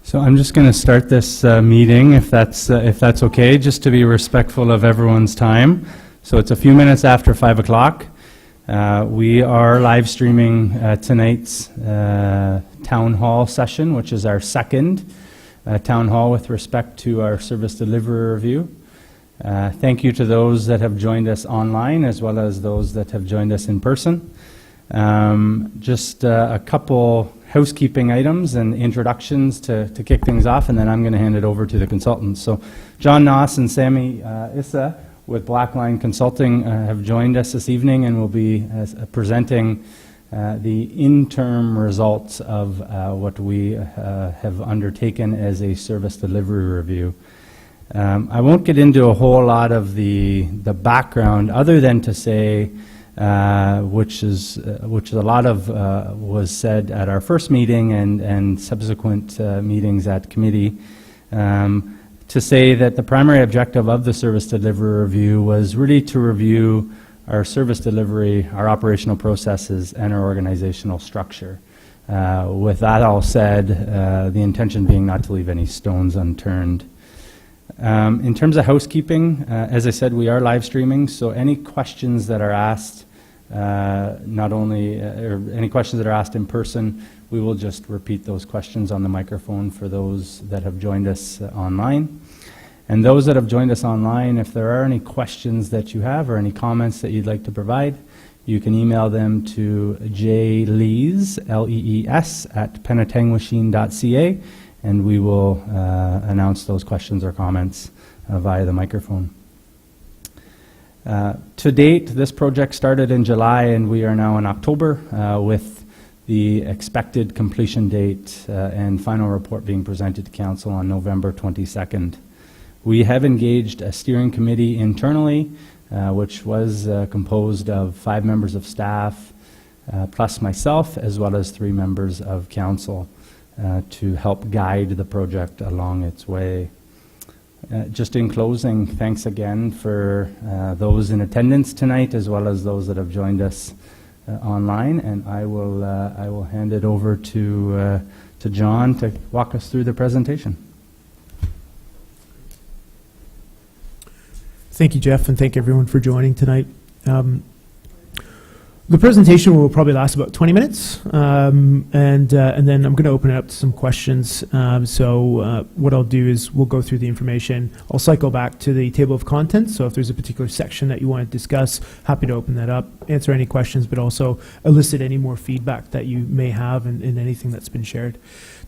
So I'm just going to start this meeting, if that's okay, just to be respectful of everyone's time. So it's a few minutes after 5 o'clock. We are live streaming tonight's town hall session, which is our second town hall with respect to our service delivery review. Thank you to those that have joined us online as well as those that have joined us in person. Just a couple housekeeping items and introductions to kick things off, and then I'm going to hand it over to the consultants. So John Noss and Sammy Issa with Blackline Consulting have joined us this evening and will be presenting the interim results of what we have undertaken as a service delivery review. I won't get into a whole lot of the background other than to say which a lot of was said at our first meeting and subsequent meetings at committee, to say that the primary objective of the service delivery review was really to review our service delivery, our operational processes, and our organizational structure. With that all said, the intention being not to leave any stones unturned. In terms of housekeeping, as I said, we are live streaming, so any questions that are asked, not only or any questions that are asked in person, we will just repeat those questions on the microphone for those that have joined us online. And those that have joined us online, if there are any questions that you have or any comments that you'd like to provide, you can email them to jlees, L-E-E-S, @penetangmachine.ca, and we will announce those questions or comments via the microphone. To date, this project started in July and we are now in October with the expected completion date and final report being presented to Council on November 22nd. We have engaged a steering committee internally, which was composed of 5 members of staff plus myself, as well as 3 members of Council to help guide the project along its way. Just in closing, thanks again for those in attendance tonight, as well as those that have joined us online. And I will hand it over to John to walk us through the presentation. Thank you, Jeff, and thank everyone for joining tonight. The presentation will probably last about 20 minutes, and then I'm going to open it up to some questions. So what I'll do is we'll go through the information. I'll cycle back to the table of contents, so if there's a particular section that you want to discuss, happy to open that up, answer any questions, but also elicit any more feedback that you may have in anything that's been shared.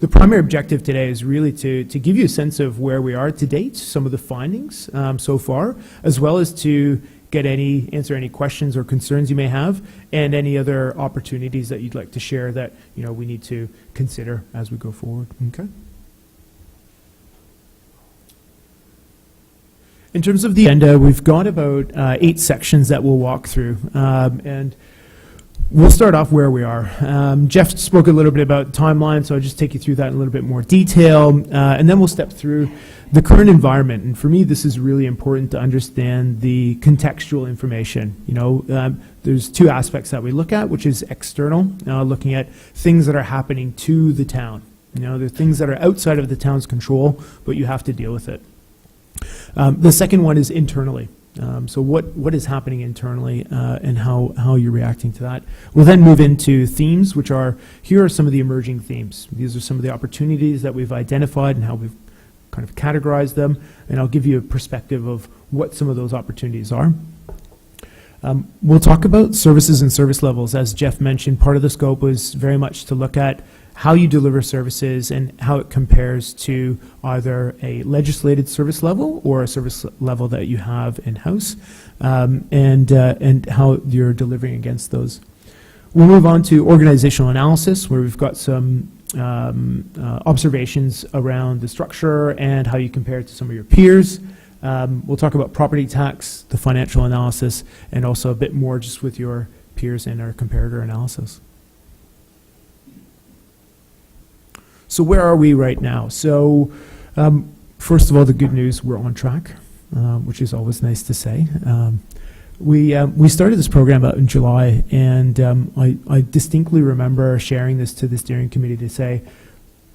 The primary objective today is really to give you a sense of where we are to date, some of the findings so far, as well as to answer any questions or concerns you may have, and any other opportunities that you'd like to share that we need to consider as we go forward. Okay. In terms of the agenda, we've got about 8 sections that we'll walk through, and we'll start off where we are. Jeff spoke a little bit about timeline, so I'll just take you through that in a little bit more detail, and then we'll step through the current environment. And for me, this is really important to understand the contextual information. There's 2 aspects that we look at, which is external, looking at things that are happening to the town. There are things that are outside of the town's control, but you have to deal with it. The second one is internally. So what is happening internally and how you're reacting to that. We'll then move into themes, which here are some of the emerging themes. These are some of the opportunities that we've identified and how we've kind of categorized them, and I'll give you a perspective of what some of those opportunities are. We'll talk about services and service levels. As Jeff mentioned, part of the scope was very much to look at how you deliver services and how it compares to either a legislated service level or a service level that you have in-house, and how you're delivering against those. We'll move on to organizational analysis, where we've got some observations around the structure and how you compare it to some of your peers. We'll talk about property tax, the financial analysis, and also a bit more just with your peers in our comparator analysis. So where are we right now? So first of all, the good news, we're on track, which is always nice to say. We started this program out in July, and I distinctly remember sharing this to the steering committee to say,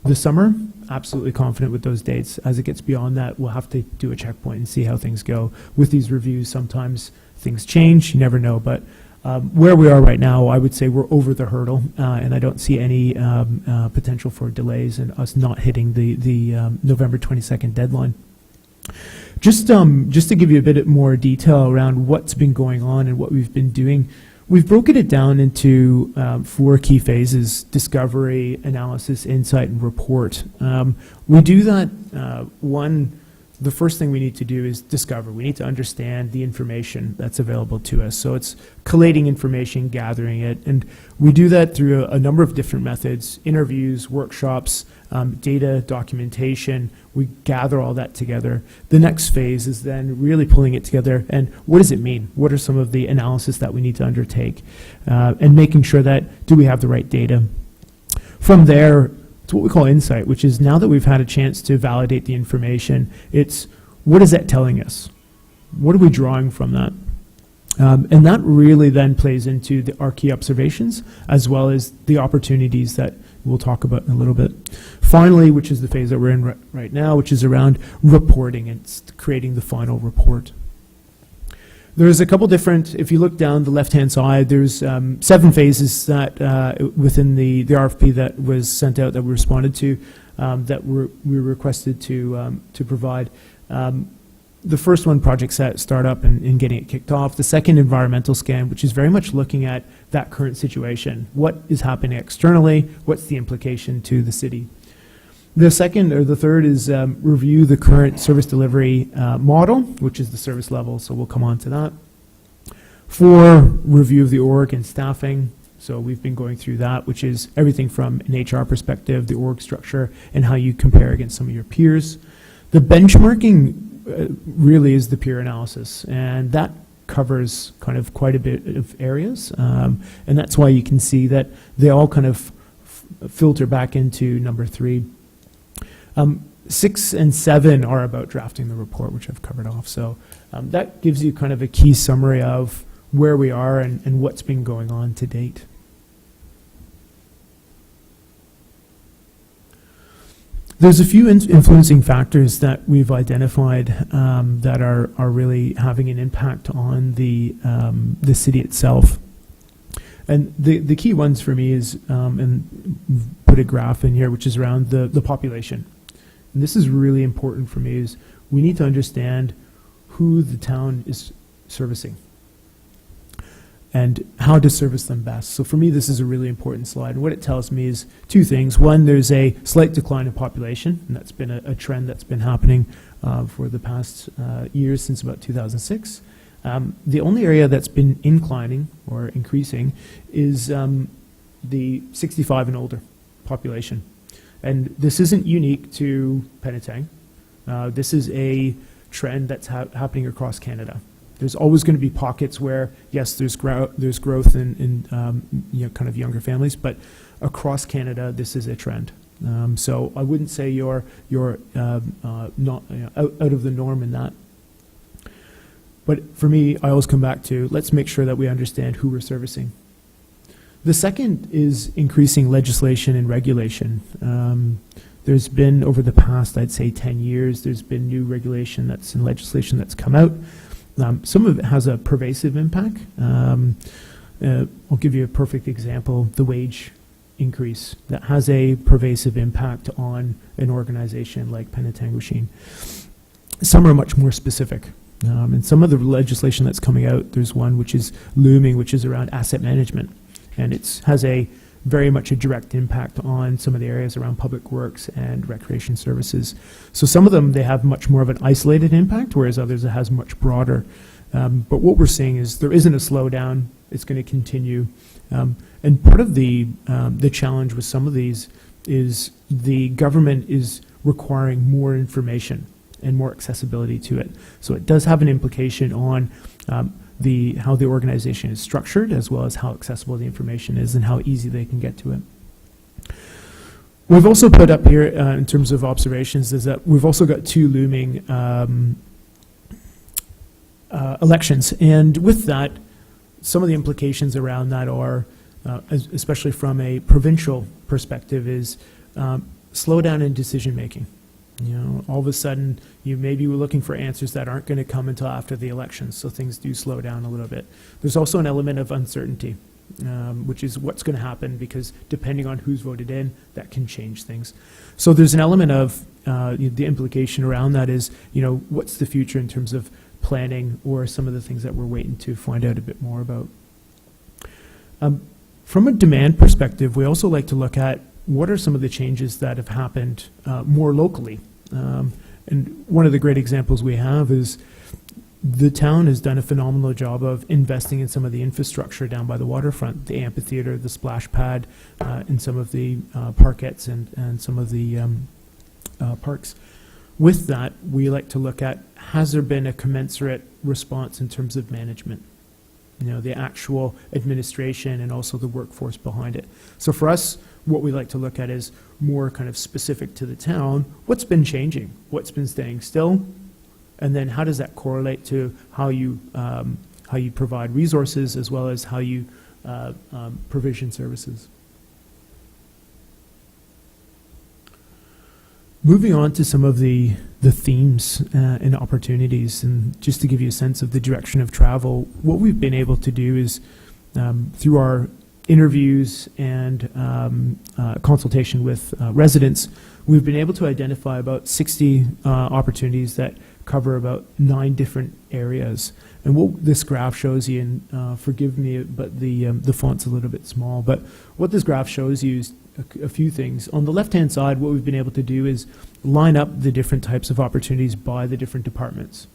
this summer, absolutely confident with those dates. As it gets beyond that, we'll have to do a checkpoint and see how things go. With these reviews, sometimes things change, you never know, but where we are right now, I would say we're over the hurdle, and I don't see any potential for delays and us not hitting the November 22nd deadline. Just to give you a bit more detail around what's been going on and what we've been doing, we've broken it down into 4 key phases: discovery, analysis, insight, and report. We do that, the first thing we need to do is discover. We need to understand the information that's available to us. So it's collating information, gathering it, and we do that through a number of different methods: interviews, workshops, data, documentation. We gather all that together. The next phase is then really pulling it together, and what does it mean? What are some of the analysis that we need to undertake? And making sure that, do we have the right data? From there, it's what we call insight, which is now that we've had a chance to validate the information, it's what is that telling us? What are we drawing from that? And that really then plays into our key observations, as well as the opportunities that we'll talk about in a little bit. Finally, which is the phase that we're in right now, which is around reporting and creating the final report. There's a couple different, if you look down the left-hand side, there's 7 phases that within the RFP that was sent out that we responded to, that we were requested to provide. The first one, project set, startup, and getting it kicked off. The second, environmental scan, which is very much looking at that current situation. What is happening externally? What's the implication to the city? The second, or the third, is review the current service delivery model, which is the service level, so we'll come on to that. 4, review of the org and staffing. So we've been going through that, which is everything from an HR perspective, the org structure, and how you compare against some of your peers. The benchmarking really is the peer analysis, and that covers kind of quite a bit of areas, and that's why you can see that they all kind of filter back into number 3. 6 and 7 are about drafting the report, which I've covered off. So that gives you kind of a key summary of where we are and what's been going on to date. There's a few influencing factors that we've identified that are really having an impact on the city itself. And the key ones for me is, and put a graph in here, which is around the population. And this is really important for me, is we need to understand who the town is servicing and how to service them best. So for me, this is a really important slide. And what it tells me is 2 things. One, there's a slight decline in population, and that's been a trend that's been happening for the past years, since about 2006. The only area that's been inclining or increasing is the 65 and older population. And this isn't unique to Penetang. This is a trend that's happening across Canada. There's always going to be pockets where, yes, there's growth in kind of younger families, but across Canada, this is a trend. So I wouldn't say you're not out of the norm in that. But for me, I always come back to, let's make sure that we understand who we're servicing. The second is increasing legislation and regulation. There's been, over the past, I'd say 10 years, there's been new regulation and legislation that's come out. Some of it has a pervasive impact. I'll give you a perfect example, the wage increase. That has a pervasive impact on an organization like Penetang. Some are much more specific. And some of the legislation that's coming out, there's one which is looming, which is around asset management. And it has very much a direct impact on some of the areas around public works and recreation services. So some of them, they have much more of an isolated impact, whereas others, it has much broader. But what we're seeing is there isn't a slowdown. It's going to continue. And part of the challenge with some of these is the government is requiring more information and more accessibility to it. So it does have an implication on how the organization is structured, as well as how accessible the information is and how easy they can get to it. We've also put up here, in terms of observations, is that we've also got 2 looming elections. And with that, some of the implications around that are, especially from a provincial perspective, is slowdown in decision making. All of a sudden, you maybe were looking for answers that aren't going to come until after the election, so things do slow down a little bit. There's also an element of uncertainty, which is what's going to happen, because depending on who's voted in, that can change things. So there's an element of the implication around that is, what's the future in terms of planning, or some of the things that we're waiting to find out a bit more about. From a demand perspective, we also like to look at what are some of the changes that have happened more locally. And one of the great examples we have is the town has done a phenomenal job of investing in some of the infrastructure down by the waterfront, the amphitheater, the splash pad, and some of the parkettes and some of the parks. With that, we like to look at, has there been a commensurate response in terms of management? The actual administration and also the workforce behind it. So for us, what we like to look at is more kind of specific to the town. What's been changing? What's been staying still? And then how does that correlate to how you provide resources, as well as how you provision services? Moving on to some of the themes and opportunities, and just to give you a sense of the direction of travel, what we've been able to do is, through our interviews and consultation with residents, we've been able to identify about 60 opportunities that cover about 9 different areas. And what this graph shows you, and forgive me, but the font's a little bit small, but what this graph shows you is a few things. On the left-hand side, what we've been able to do is line up the different types of opportunities by the different departments.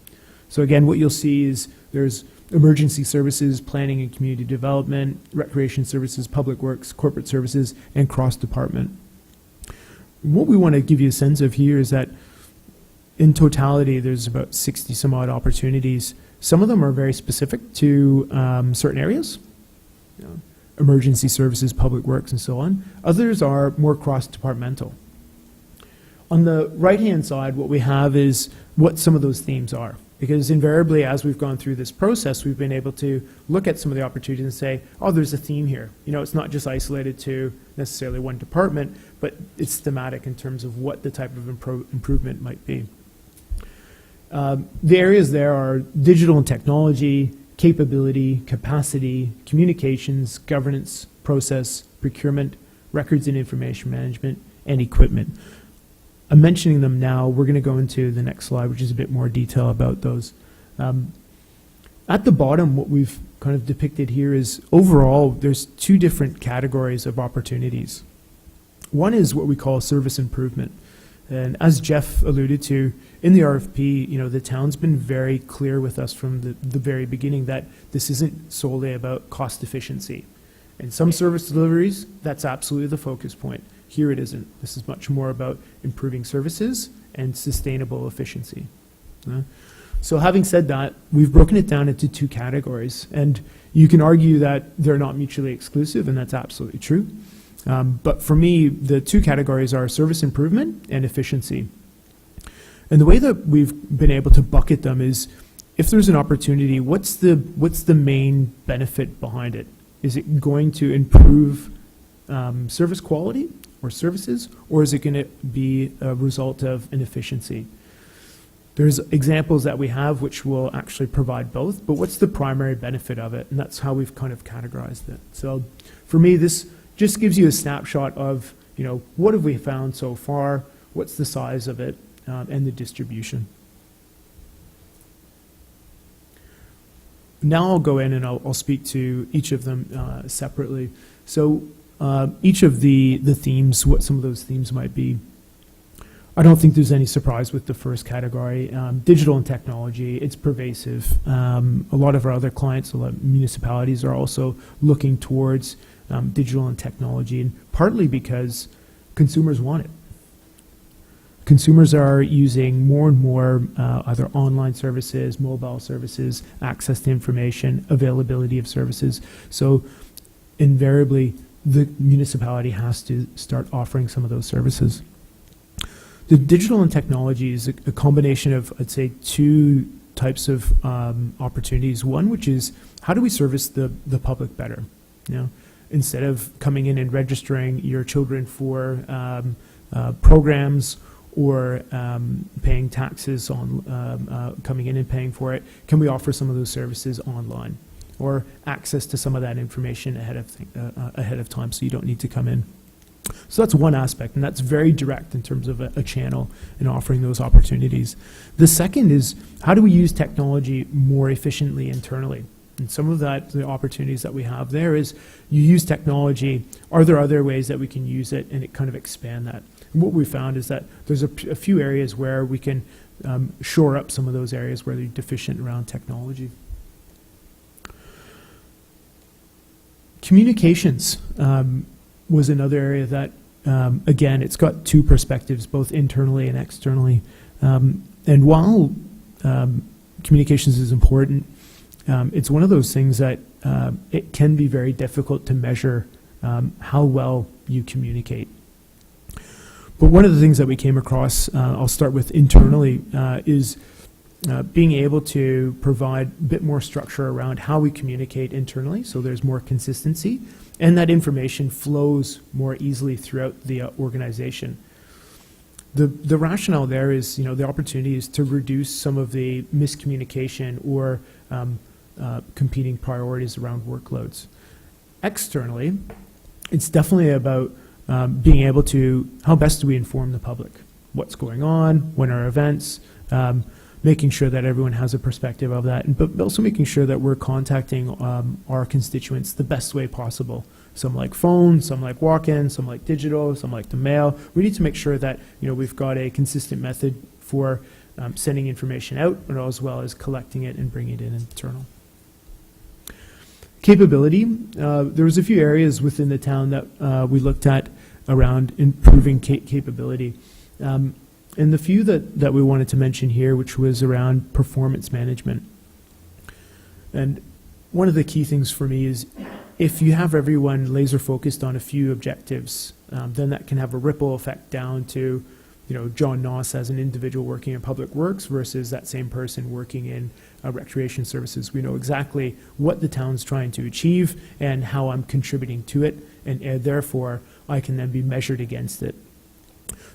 So again, what you'll see is there's emergency services, planning and community development, recreation services, public works, corporate services, and cross-department. What we want to give you a sense of here is that in totality, there's about 60 some odd opportunities. Some of them are very specific to certain areas, emergency services, public works, and so on. Others are more cross-departmental. On the right-hand side, what we have is what some of those themes are. Because invariably, as we've gone through this process, we've been able to look at some of the opportunities and say, oh, there's a theme here. It's not just isolated to necessarily one department, but it's thematic in terms of what the type of improvement might be. The areas there are digital and technology, capability, capacity, communications, governance, process, procurement, records and information management, and equipment. I'm mentioning them now. We're going to go into the next slide, which is a bit more detail about those. At the bottom, what we've kind of depicted here is overall, there's 2 different categories of opportunities. One is what we call service improvement. And as Jeff alluded to, in the RFP, the town's been very clear with us from the very beginning that this isn't solely about cost efficiency. In some service deliveries, that's absolutely the focus point. Here it isn't. This is much more about improving services and sustainable efficiency. So having said that, we've broken it down into 2 categories. And you can argue that they're not mutually exclusive, and that's absolutely true. But for me, the 2 categories are service improvement and efficiency. And the way that we've been able to bucket them is, if there's an opportunity, what's the main benefit behind it? Is it going to improve service quality or services, or is it going to be a result of inefficiency? There's examples that we have which will actually provide both, but what's the primary benefit of it? And that's how we've kind of categorized it. So for me, this just gives you a snapshot of, what have we found so far, what's the size of it, and the distribution. Now I'll go in and I'll speak to each of them separately. So each of the themes, what some of those themes might be. I don't think there's any surprise with the first category. Digital and technology, it's pervasive. A lot of our other clients, a lot of municipalities are also looking towards digital and technology, and partly because consumers want it. Consumers are using more and more either online services, mobile services, access to information, availability of services. So invariably, the municipality has to start offering some of those services. The digital and technology is a combination of, I'd say, 2 types of opportunities. One, which is, how do we service the public better? Instead of coming in and registering your children for programs or paying taxes on coming in and paying for it, can we offer some of those services online or access to some of that information ahead of time so you don't need to come in. So that's one aspect, and that's very direct in terms of a channel and offering those opportunities. The second is, how do we use technology more efficiently internally? And some of that, the opportunities that we have there is, you use technology, are there other ways that we can use it and it kind of expand that? And what we found is that there's a few areas where we can shore up some of those areas where they're deficient around technology. Communications was another area that, again, it's got two perspectives, both internally and externally. And while communications is important, it's one of those things that it can be very difficult to measure how well you communicate. But one of the things that we came across, I'll start with internally, is being able to provide a bit more structure around how we communicate internally, so there's more consistency, and that information flows more easily throughout the organization. The rationale there is, the opportunity is to reduce some of the miscommunication or competing priorities around workloads. Externally, it's definitely about being able to, how best do we inform the public? What's going on, when are events, making sure that everyone has a perspective of that, but also making sure that we're contacting our constituents the best way possible. Some like phone, some like walk-in, some like digital, some like the mail. We need to make sure that we've got a consistent method for sending information out, but as well as collecting it and bringing it in internal. Capability. There was a few areas within the town that we looked at around improving capability. And the few that we wanted to mention here, which was around performance management. And one of the key things for me is, if you have everyone laser focused on a few objectives, then that can have a ripple effect down to, John Noss as an individual working in public works versus that same person working in recreation services. We know exactly what the town's trying to achieve and how I'm contributing to it, and therefore I can then be measured against it.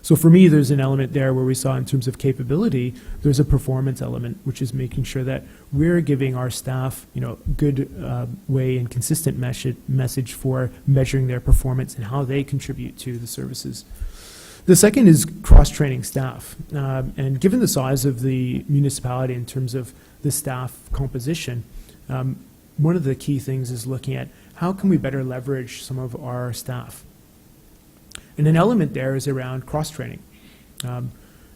So for me, there's an element there where we saw in terms of capability, there's a performance element, which is making sure that we're giving our staff, good way and consistent message for measuring their performance and how they contribute to the services. The second is cross-training staff. And given the size of the municipality in terms of the staff composition, one of the key things is looking at how can we better leverage some of our staff. And an element there is around cross-training.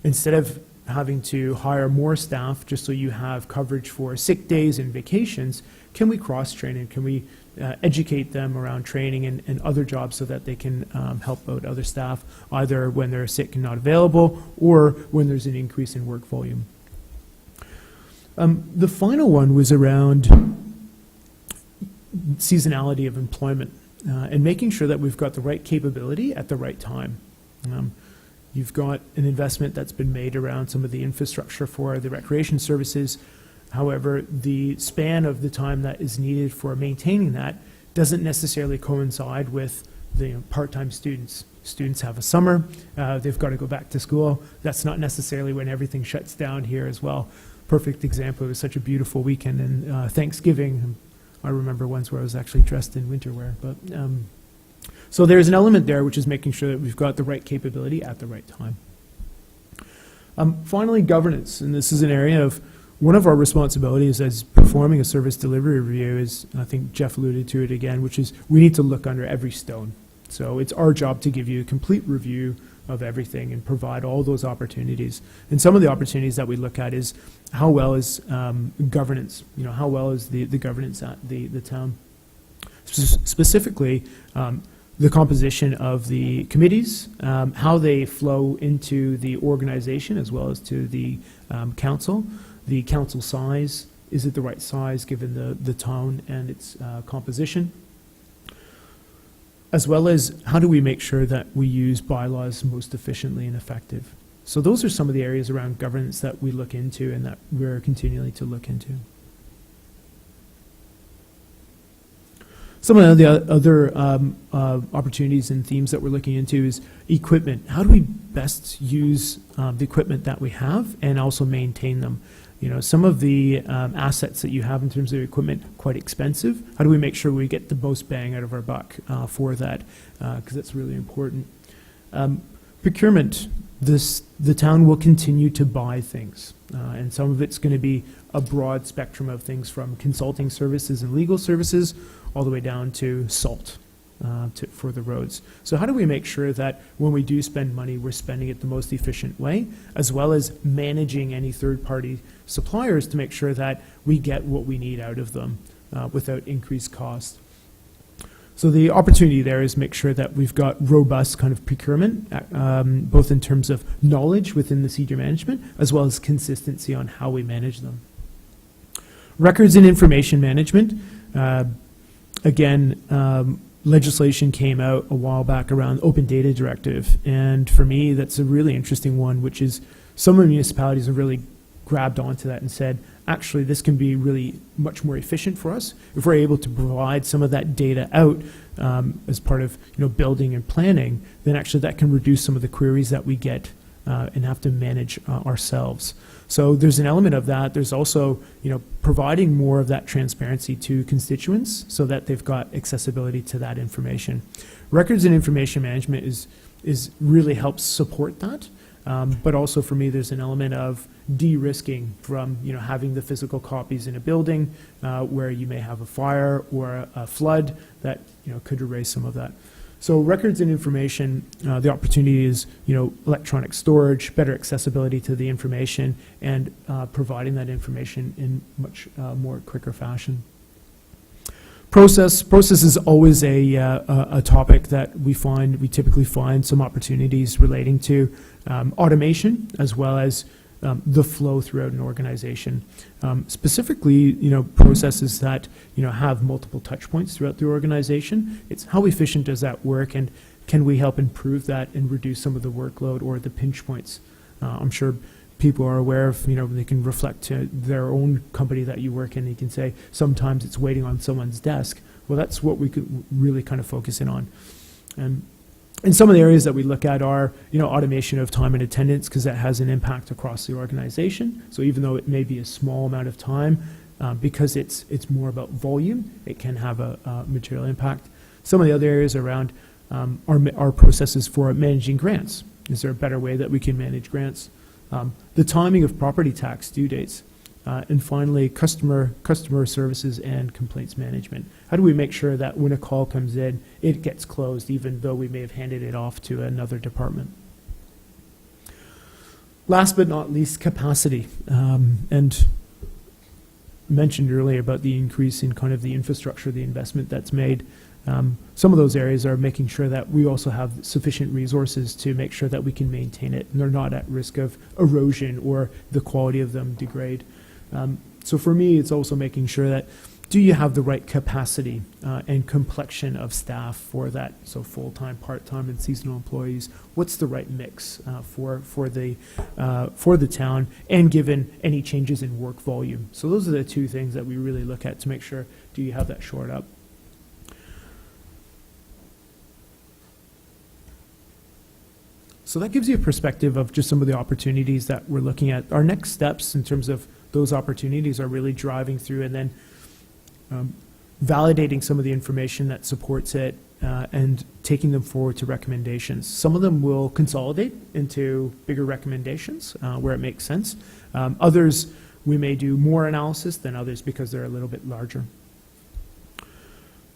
Instead of having to hire more staff just so you have coverage for sick days and vacations, can we cross-train and can we educate them around training and other jobs so that they can help out other staff, either when they're sick and not available or when there's an increase in work volume. The final one was around seasonality of employment. And making sure that we've got the right capability at the right time. You've got an investment that's been made around some of the infrastructure for the recreation services. However, the span of the time that is needed for maintaining that doesn't necessarily coincide with the part-time students. Students have a summer, they've got to go back to school. That's not necessarily when everything shuts down here as well. Perfect example, it was such a beautiful weekend, and Thanksgiving, I remember once where I was actually dressed in winter wear. But so there's an element there which is making sure that we've got the right capability at the right time. Finally, governance, and this is an area of one of our responsibilities as performing a service delivery review is, I think Jeff alluded to it again, which is we need to look under every stone. So it's our job to give you a complete review of everything and provide all those opportunities. And some of the opportunities that we look at is how well is governance, how well is the governance at the town. Specifically, the composition of the committees, how they flow into the organization as well as to the council, the council size, is it the right size given the town and its composition? As well as how do we make sure that we use bylaws most efficiently and effective. So those are some of the areas around governance that we look into and that we're continuing to look into. Some of the other opportunities and themes that we're looking into is equipment. How do we best use the equipment that we have and also maintain them? You know, some of the assets that you have in terms of equipment quite expensive. How do we make sure we get the most bang out of our buck for that? Because that's really important. Procurement. The town will continue to buy things, and some of it's going to be a broad spectrum of things from consulting services and legal services all the way down to salt for the roads. So how do we make sure that when we do spend money, we're spending it the most efficient way, as well as managing any third-party suppliers to make sure that we get what we need out of them without increased cost? So the opportunity there is make sure that we've got robust kind of procurement, both in terms of knowledge within the senior management, as well as consistency on how we manage them. Records and information management. Again, legislation came out a while back around Open Data Directive, and for me, that's a really interesting one, which is some of the municipalities have really grabbed onto that and said, actually, this can be really much more efficient for us if we're able to provide some of that data out as part of building and planning. Then actually, that can reduce some of the queries that we get and have to manage ourselves. So there's an element of that. There's also providing more of that transparency to constituents so that they've got accessibility to that information. Records and information management is really helps support that. But also for me, there's an element of de-risking from having the physical copies in a building where you may have a fire or a flood that could erase some of that. So records and information, the opportunity is electronic storage, better accessibility to the information, and providing that information in much more quicker fashion. Process is always a topic that we typically find some opportunities relating to automation as well as the flow throughout an organization. Specifically, processes that have multiple touch points throughout the organization. It's how efficient does that work, and can we help improve that and reduce some of the workload or the pinch points? I'm sure people are aware of, they can reflect to their own company that you work in. You can say sometimes it's waiting on someone's desk. Well, that's what we could really kind of focus in on. And some of the areas that we look at are, automation of time and attendance, because that has an impact across the organization. So even though it may be a small amount of time, because it's more about volume, it can have a material impact. Some of the other areas around our processes for managing grants. Is there a better way that we can manage grants? The timing of property tax due dates. And finally, customer services and complaints management. How do we make sure that when a call comes in, it gets closed, even though we may have handed it off to another department? Last but not least, capacity. And mentioned earlier about the increase in kind of the infrastructure, the investment that's made. Some of those areas are making sure that we also have sufficient resources to make sure that we can maintain it and they're not at risk of erosion or the quality of them degrade. So for me, it's also making sure that do you have the right capacity and complexion of staff for that? So full-time, part-time, and seasonal employees. What's the right mix for the town, and given any changes in work volume? So those are the two things that we really look at to make sure do you have that shored up. So that gives you a perspective of just some of the opportunities that we're looking at. Our next steps in terms of those opportunities are really driving through and then validating some of the information that supports it and taking them forward to recommendations. Some of them will consolidate into bigger recommendations where it makes sense. Others, we may do more analysis than others because they're a little bit larger.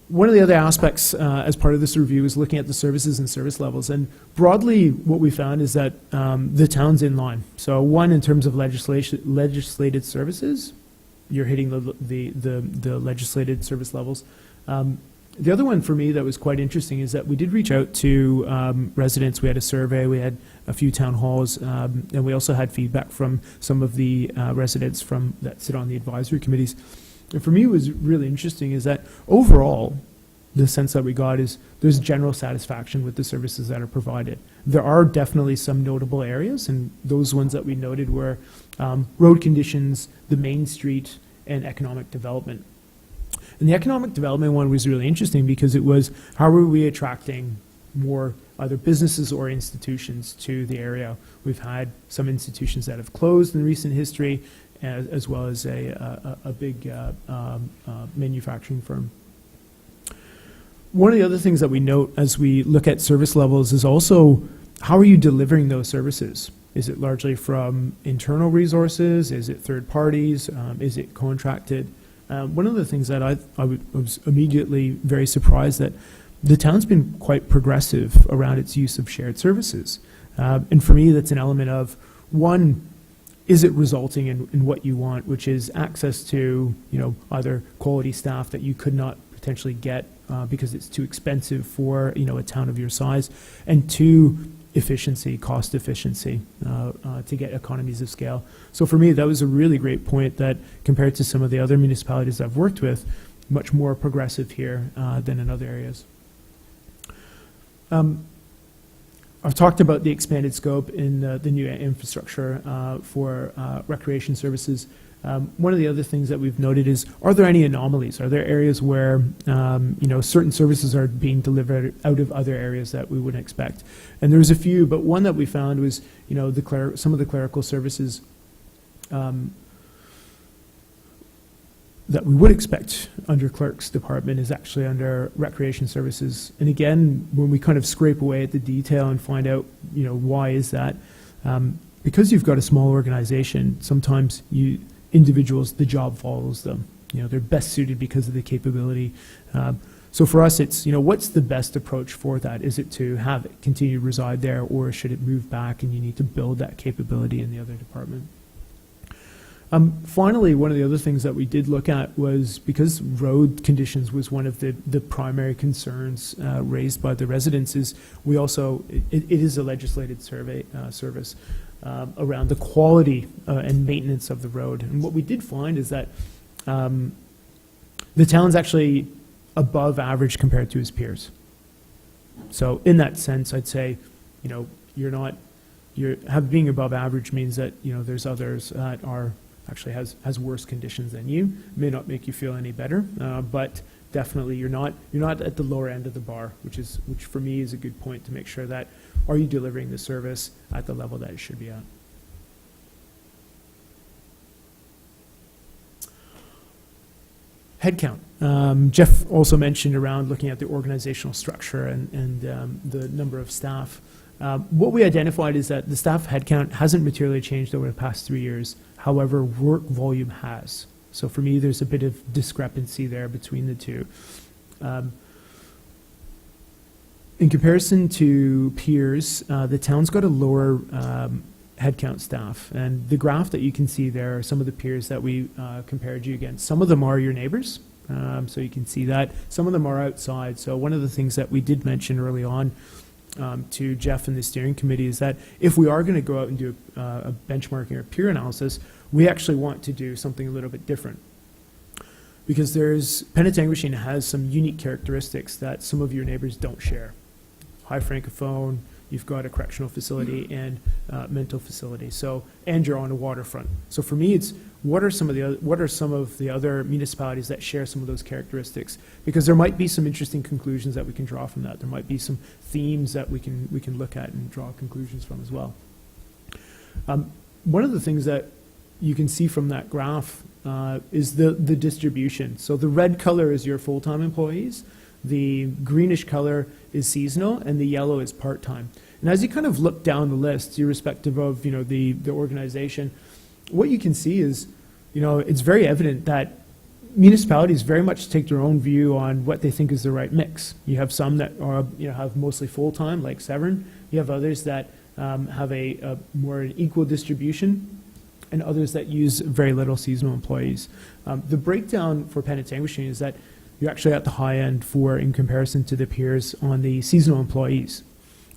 One of the other aspects as part of this review is looking at the services and service levels. And broadly, what we found is that the town's in line. So one, in terms of legislated services, you're hitting the legislated service levels. The other one for me that was quite interesting is that we did reach out to residents. We had a survey, we had a few town halls, and we also had feedback from some of the residents that sit on the advisory committees. And for me, what was really interesting is that overall, the sense that we got is there's general satisfaction with the services that are provided. There are definitely some notable areas, and those ones that we noted were road conditions, the main street, and economic development. And the economic development one was really interesting because it was, how are we attracting more either businesses or institutions to the area? We've had some institutions that have closed in recent history, as well as a big manufacturing firm. One of the other things that we note as we look at service levels is also, how are you delivering those services? Is it largely from internal resources? Is it third parties? Is it contracted? One of the things that I was immediately very surprised that the town's been quite progressive around its use of shared services. And for me, that's an element of, one, is it resulting in what you want, which is access to, either quality staff that you could not potentially get because it's too expensive for, a town of your size, and two, efficiency, cost efficiency, to get economies of scale. So for me, that was a really great point that compared to some of the other municipalities I've worked with, much more progressive here than in other areas. I've talked about the expanded scope in the new infrastructure for recreation services. One of the other things that we've noted is, are there any anomalies? Are there areas where certain services are being delivered out of other areas that we wouldn't expect? And there's a few, but one that we found was some of the clerical services that we would expect under clerk's department is actually under recreation services. And again, when we kind of scrape away at the detail and find out, why is that? Because you've got a small organization, sometimes individuals, the job follows them. They're best suited because of the capability. So for us, it's, what's the best approach for that? Is it to have it continue to reside there, or should it move back and you need to build that capability in the other department? Finally, one of the other things that we did look at was, because road conditions was one of the primary concerns raised by the residents, is we also, it is a legislated service around the quality and maintenance of the road. And what we did find is that the town's actually above average compared to its peers. So in that sense, I'd say, being above average means that, there's others that are actually has worse conditions than you. May not make you feel any better, but definitely you're not at the lower end of the bar, which for me is a good point to make sure that, are you delivering the service at the level that it should be at? Headcount. Jeff also mentioned around looking at the organizational structure and the number of staff. What we identified is that the staff headcount hasn't materially changed over the past 3 years. However, work volume has. So for me, there's a bit of discrepancy there between the two. In comparison to peers, the town's got a lower headcount staff. And the graph that you can see there are some of the peers that we compared you against. Some of them are your neighbors, so you can see that. Some of them are outside. So one of the things that we did mention early on to Jeff and the steering committee is that if we are going to go out and do a benchmarking or peer analysis, we actually want to do something a little bit different. Because Penetanguishene has some unique characteristics that some of your neighbors don't share. High francophone, you've got a correctional facility and mental facility. And you're on a waterfront. So for me, it's what are some of the other municipalities that share some of those characteristics? Because there might be some interesting conclusions that we can draw from that. There might be some themes that we can look at and draw conclusions from as well. One of the things that you can see from that graph is the distribution. So the red color is your full-time employees. The greenish color is seasonal, and the yellow is part-time. And as you kind of look down the list, irrespective of the organization, what you can see is it's very evident that municipalities very much take their own view on what they think is the right mix. You have some that are have mostly full-time, like Severn. You have others that have a more equal distribution, and others that use very little seasonal employees. The breakdown for Penetanguishene is that you're actually at the high end in comparison to the peers on the seasonal employees.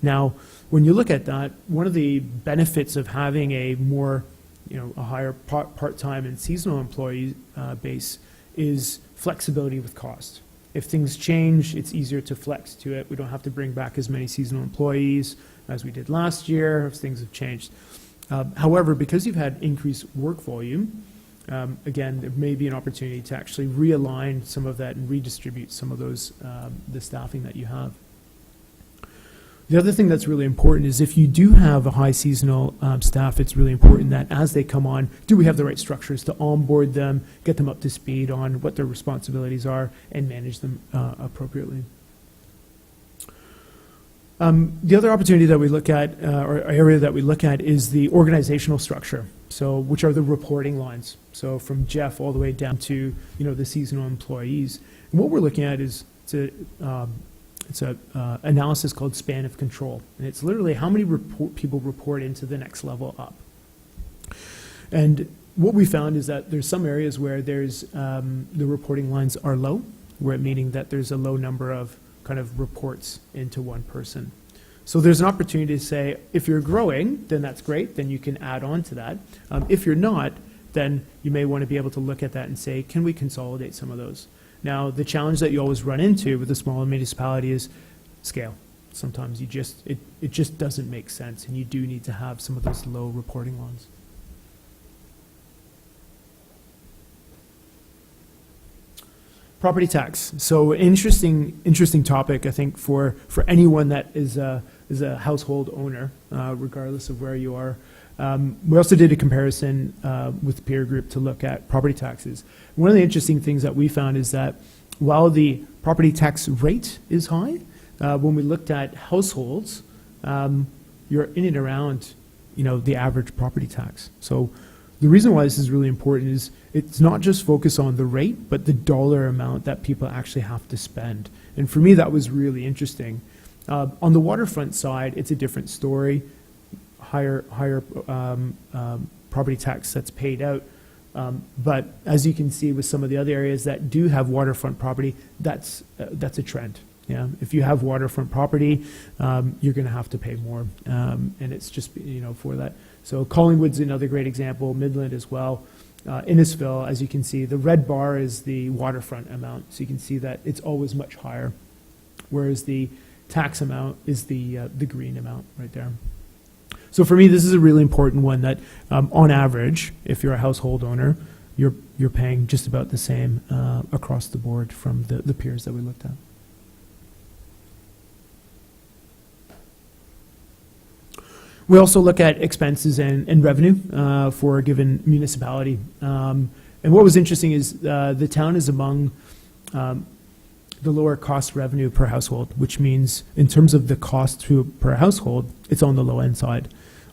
Now, when you look at that, one of the benefits of having a more, a higher part-time and seasonal employee base is flexibility with cost. If things change, it's easier to flex to it. We don't have to bring back as many seasonal employees as we did last year if things have changed. However, because you've had increased work volume, again, there may be an opportunity to actually realign some of that and redistribute some of those, the staffing that you have. The other thing that's really important is if you do have a high seasonal staff, it's really important that as they come on, do we have the right structures to onboard them, get them up to speed on what their responsibilities are, and manage them appropriately. The other opportunity that we look at, or area that we look at, is the organizational structure. So, which are the reporting lines. So, from Jeff all the way down to the seasonal employees. And what we're looking at is it's a analysis called span of control, and it's literally how many people report into the next level up. And what we found is that there's some areas where there's the reporting lines are low, meaning that there's a low number of kind of reports into one person. So there's an opportunity to say, if you're growing, then that's great, then you can add on to that. If you're not, then you may want to be able to look at that and say, can we consolidate some of those? Now, the challenge that you always run into with a smaller municipality is scale. Sometimes it just doesn't make sense, and you do need to have some of those low reporting lines. Property tax. So interesting topic, I think, for anyone that is a household owner, regardless of where you are. We also did a comparison with the peer group to look at property taxes. One of the interesting things that we found is that while the property tax rate is high, when we looked at households, you're in and around, the average property tax. So the reason why this is really important is it's not just focus on the rate, but the dollar amount that people actually have to spend. And for me, that was really interesting. On the waterfront side, it's a different story. Higher property tax that's paid out. But as you can see with some of the other areas that do have waterfront property, that's a trend. Yeah, if you have waterfront property, you're going to have to pay more, and it's just for that. So Collingwood's another great example. Midland as well. Innisfil, as you can see, the red bar is the waterfront amount, so you can see that it's always much higher, whereas the tax amount is the green amount right there. So for me, this is a really important one that, on average, if you're a household owner, you're paying just about the same across the board from the peers that we looked at. We also look at expenses and revenue for a given municipality. And what was interesting is the town is among the lower cost revenue per household, which means in terms of the cost per household, it's on the low end side.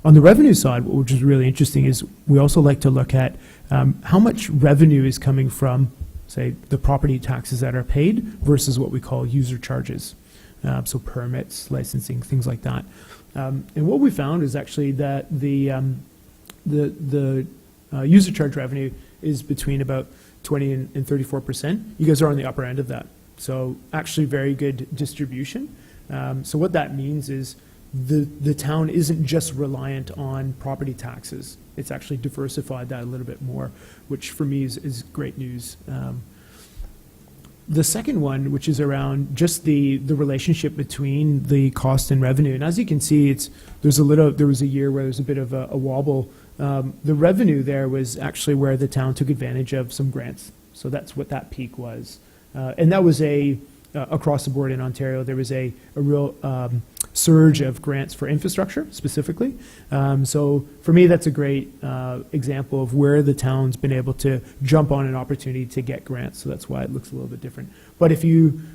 On the revenue side, which is really interesting, is we also like to look at how much revenue is coming from, say, the property taxes that are paid versus what we call user charges. So permits, licensing, things like that. And what we found is actually that the user charge revenue is between about 20 and 34%. You guys are on the upper end of that. So actually very good distribution. So what that means is the town isn't just reliant on property taxes. It's actually diversified that a little bit more, which for me is great news. The second one, which is around just the relationship between the cost and revenue. And as you can see, there was a year where there's a bit of a wobble. The revenue there was actually where the town took advantage of some grants. So that's what that peak was. And that was across the board in Ontario, there was a real surge of grants for infrastructure specifically. So for me, that's a great example of where the town's been able to jump on an opportunity to get grants. So that's why it looks a little bit different. But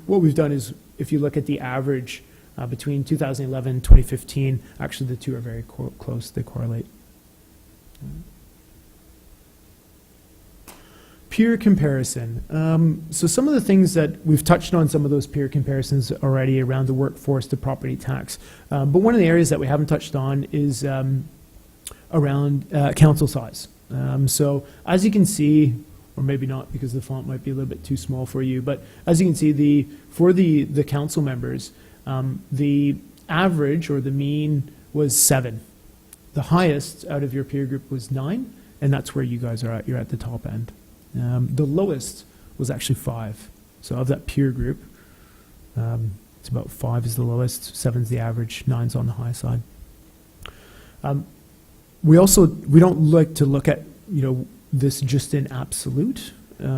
what we've done is, if you look at the average between 2011 and 2015, actually the two are very close, they correlate. Peer comparison. So some of the things that we've touched on, some of those peer comparisons already around the workforce to property tax. But one of the areas that we haven't touched on is around council size. So as you can see, or maybe not because the font might be a little bit too small for you, but as you can see, for the council members, the average or the mean was 7. The highest out of your peer group was 9, and that's where you guys are at. You're at the top end. The lowest was actually 5. So of that peer group, it's about 5 is the lowest, 7's the average, 9's on the high side. We don't like to look at this just in absolute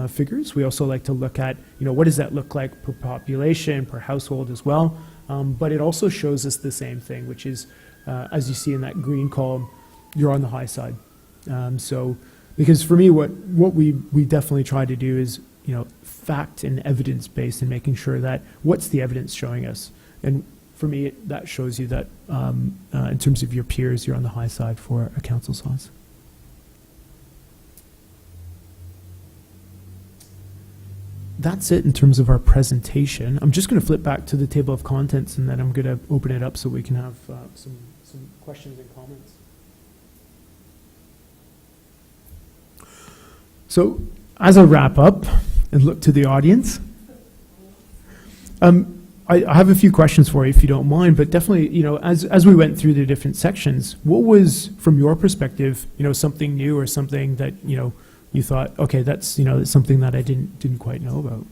figures. We also like to look at, what does that look like per population, per household as well. But it also shows us the same thing, which is, as you see in that green column, you're on the high side. So, because for me, what we definitely try to do is, fact and evidence based, and making sure that what's the evidence showing us. And for me, that shows you that in terms of your peers, you're on the high side for a council size. That's it in terms of our presentation. I'm just going to flip back to the table of contents, and then I'm going to open it up so we can have some questions and comments. So, as I wrap up and look to the audience, I have a few questions for you, if you don't mind, but definitely, as we went through the different sections, what was, from your perspective, something new or something that, you thought, okay, that's, it's something that I didn't quite know about?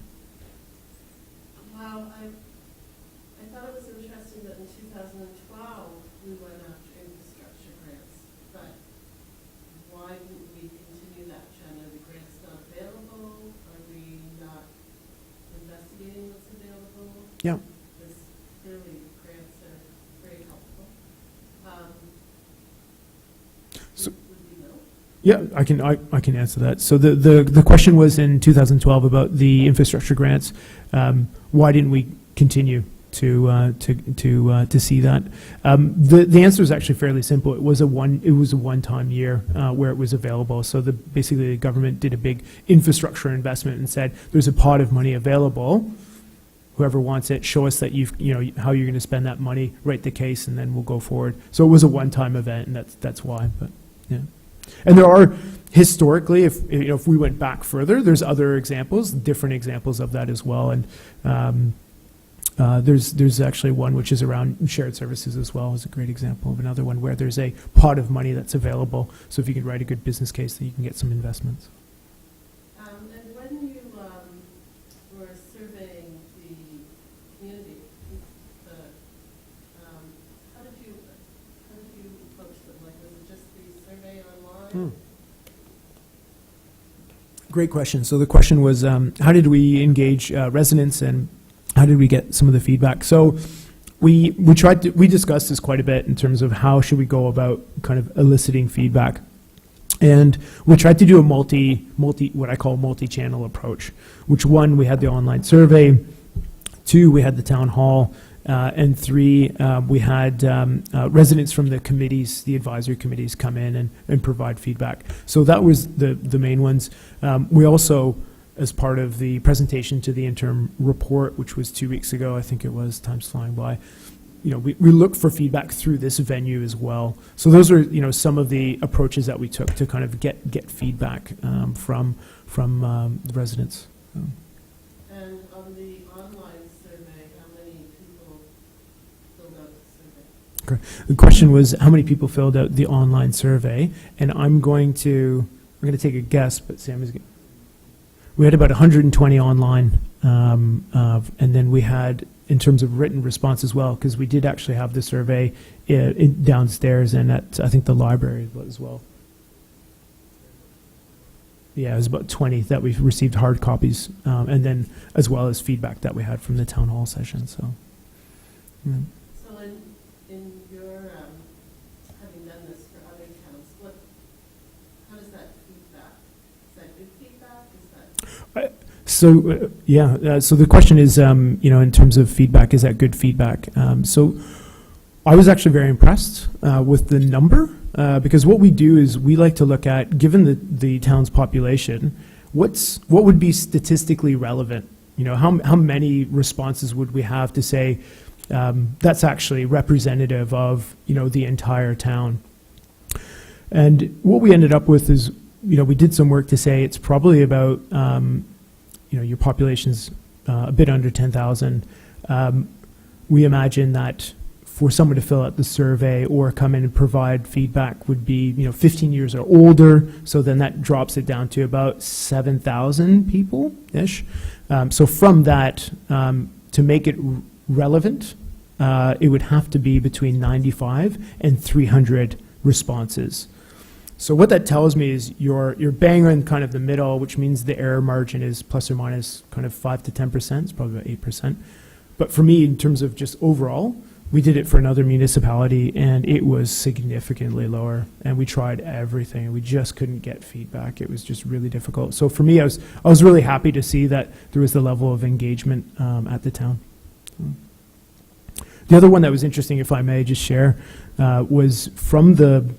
Well, I thought it was interesting that in 2012 we went after infrastructure grants, but why didn't we continue that trend? Are the grants not available? Are we not investigating what's available? Yeah. Because clearly grants are very helpful. So- would we know? Yeah, I can answer that. So the question was in 2012 about the infrastructure grants. Why didn't we continue to see that? The answer is actually fairly simple. It was a one-time year where it was available. So basically the government did a big infrastructure investment and said, there's a pot of money available. Whoever wants it, show us that how you're going to spend that money, write the case, and then we'll go forward. So it was a one-time event, and that's why. But yeah. And there are, historically, if we went back further, there's other examples, different examples of that as well. And there's actually one which is around shared services as well, is a great example of another one where there's a pot of money that's available. So if you can write a good business case, then you can get some investments. And when you were surveying the community, how did you approach them? Like, was it just the survey online? Great question. So the question was, how did we engage residents, and how did we get some of the feedback? So we discussed this quite a bit in terms of how should we go about kind of eliciting feedback. And we tried to do a what I call multi-channel approach, which one, we had the online survey, 2, we had the town hall, and 3, we had residents from the committees, the advisory committees, come in and provide feedback. So that was the main ones. We also, as part of the presentation to the interim report, which was 2 weeks ago, I think it was, time's flying by, we look for feedback through this venue as well. So those are, some of the approaches that we took to kind of get feedback from the residents. And on the online survey, how many people filled out the survey? The question was how many people filled out the online survey, and we're going to take a guess, but Sam is. We had about 120 online, and then we had, in terms of written response as well, because we did actually have the survey downstairs and at, I think, the library as well. Yeah, it was about 20 that we received hard copies, and then as well as feedback that we had from the town hall session. So, yeah. So in your having done this for other towns, how does that feedback? Is that good feedback? So the question is, in terms of feedback, is that good feedback? So I was actually very impressed with the number, because what we do is we like to look at, given the town's population, what would be statistically relevant? How many responses would we have to say that's actually representative of the entire town? And what we ended up with is, we did some work to say it's probably about your population's a bit under 10,000. We imagine that for someone to fill out the survey or come in and provide feedback would be 15 years or older. So then that drops it down to about 7,000 people-ish. So from that, to make it relevant, it would have to be between 95 and 300 responses. So what that tells me is you're bang in kind of the middle, which means the error margin is plus or minus kind of 5 to 10%. It's probably about 8%. But for me, in terms of just overall, we did it for another municipality, and it was significantly lower. And we tried everything, and we just couldn't get feedback. It was just really difficult. So for me, I was really happy to see that there was the level of engagement at the town. The other one that was interesting, if I may just share, was from the.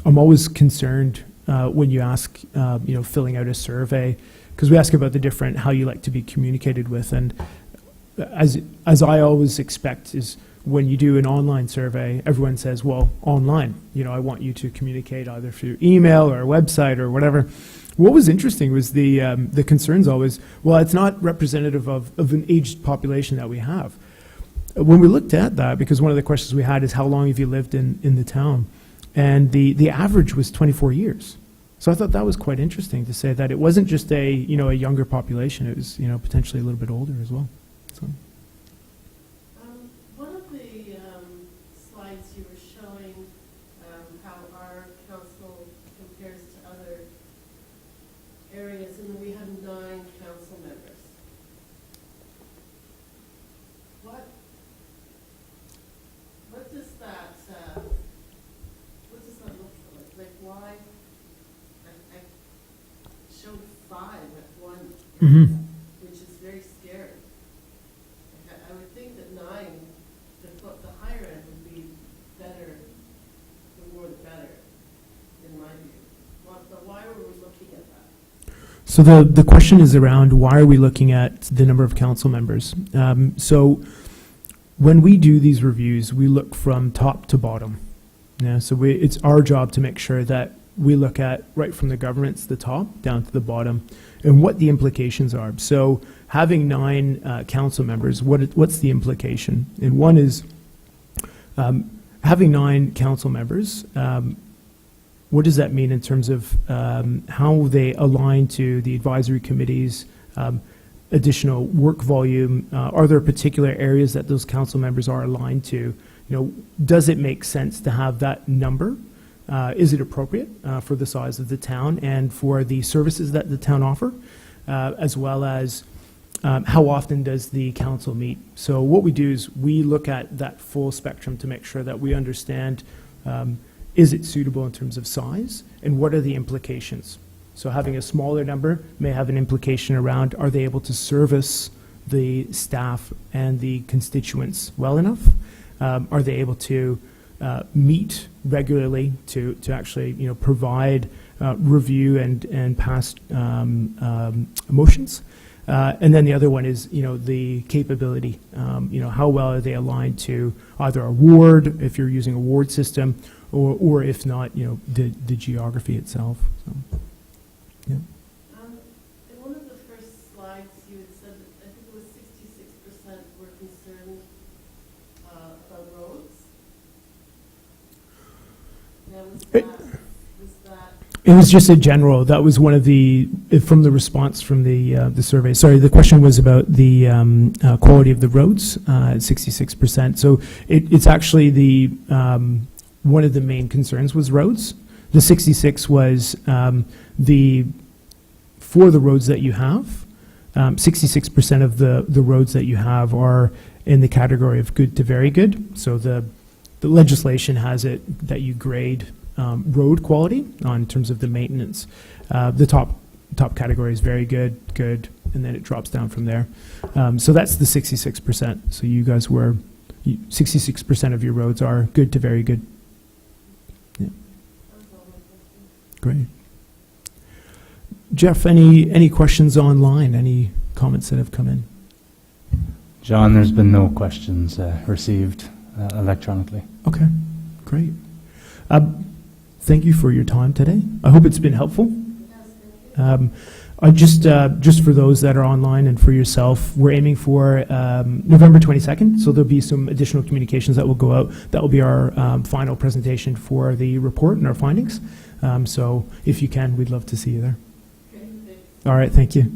I'm always concerned when you ask, filling out a survey, because we ask about the different how you like to be communicated with, and as I always expect is. When you do an online survey, everyone says, well, online, I want you to communicate either through email or a website or whatever. What was interesting was the concerns always, well, it's not representative of an aged population that we have. When we looked at that, because one of the questions we had is how long have you lived in the town? And the average was 24 years. So I thought that was quite interesting to say that it wasn't just a younger population, it was, potentially a little bit older as well. So. One of the slides you were showing how our council compares to other areas, and we have 9 council members. What does that look like? Like why? I showed 5 at one area, which is very scary. I would think that 9, the higher end would be better, the more the better, in my view. But why were we looking at that? So the question is around why are we looking at the number of council members? So when we do these reviews, we look from top to bottom. Yeah, so it's our job to make sure that we look at right from the governance, the top, down to the bottom, and what the implications are. So having 9 council members, what's the implication? And one is having 9 council members, what does that mean in terms of how they align to the advisory committees, additional work volume? Are there particular areas that those council members are aligned to? Does it make sense to have that number? Is it appropriate for the size of the town and for the services that the town offer, as well as how often does the council meet? So what we do is we look at that full spectrum to make sure that we understand, is it suitable in terms of size, and what are the implications? So having a smaller number may have an implication around, are they able to service the staff and the constituents well enough? Are they able to meet regularly to actually provide review and pass motions? And then the other one is the capability. How well are they aligned to either a ward, if you're using a ward system, or if not, the geography itself. So, yeah. In one of the first slides, you had said that I think it was 66% were concerned about roads. Now, was that? It was just a general. That was one of the from the response from the survey. Sorry, the question was about the quality of the roads at 66%. So it's actually the one of the main concerns was roads. The 66 was for the roads that you have. 66% of the roads that you have are in the category of good to very good. So the legislation has it that you grade road quality in terms of the maintenance. The top category is very good, good, and then it drops down from there. So that's the 66%. So you guys were 66% of your roads are good to very good. Yeah. Great. Jeff, any questions online? Any comments that have come in? John, there's been no questions received electronically. Okay, great. Thank you for your time today. I hope it's been helpful. I just for those that are online and for yourself, we're aiming for November 22nd, so there'll be some additional communications that will go out. That will be our final presentation for the report and our findings. So if you can, we'd love to see you there. All right, thank you.